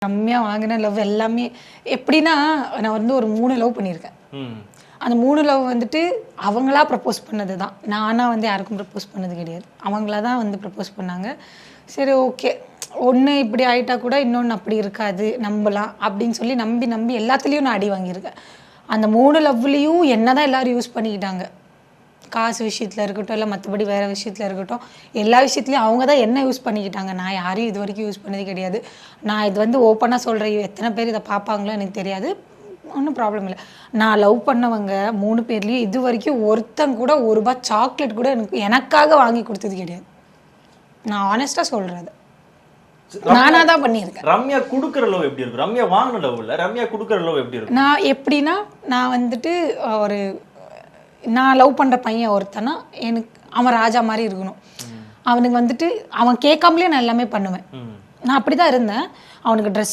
ரம்யா வாங்கின லவ் எல்லாமே எப்படின்னா, நான் வந்து ஒரு 3 லவ் பண்ணியிருக்கேன். அந்த 3 லவ் வந்துட்டு அவங்களா ப்ரப்போஸ் பண்ணது தான். நானா வந்து யாருக்கும் ப்ரப்போஸ் பண்ணது கிடையாது. அவங்களா தான் வந்து ப்ரப்போஸ் பண்ணாங்க. சரி ஓகே, ஒன்று இப்படி ஆகிட்டா கூட இன்னொன்று அப்படி இருக்காது, நம்பலாம் அப்படின்னு சொல்லி நம்பி நம்பி எல்லாத்துலேயும் நான் அடி வாங்கியிருக்கேன். அந்த 3 லவ்லேயும் என்ன தான் எல்லோரும் யூஸ் பண்ணிக்கிட்டாங்க. காசு விஷயத்தில் இருக்கட்டும், இல்லை மற்றபடி வேறு விஷயத்தில் இருக்கட்டும், எல்லா விஷயத்துலையும் அவங்க தான் என்ன யூஸ் பண்ணிக்கிட்டாங்க. நான் யாரையும் இது வரைக்கும் யூஸ் பண்ணது கிடையாது. நான் இது வந்து ஓப்பனாக சொல்கிறேன், எத்தனை பேர் இதை பார்ப்பாங்களோ எனக்கு தெரியாது, ஒன்றும் ப்ராப்ளம் இல்லை. நான் லவ் பண்ணவங்க 3 பேர்லேயும் இது வரைக்கும் ஒருத்தன் கூட ₹1 சாக்லேட் கூட எனக்காக வாங்கி கொடுத்தது கிடையாது. நான் ஆனஸ்ட்டாக சொல்கிறது, நானா தான் பண்ணியிருக்கேன். ரம்யா கொடுக்குற லவ் எப்படி இருக்கும்? ரம்யா வாங்கின லவ் இல்லை, ரம்யா கொடுக்குற லவ் எப்படி இருக்கும்? நான் எப்படின்னா, நான் வந்துட்டு நான் லவ் பண்ணுற பையன் ஒருத்தனா, எனக்கு அவன் ராஜா மாதிரி இருக்கணும். அவனுக்கு வந்துட்டு அவன் கேட்காமலே நான் எல்லாமே பண்ணுவேன். நான் அப்படி தான் இருந்தேன். அவனுக்கு ட்ரெஸ்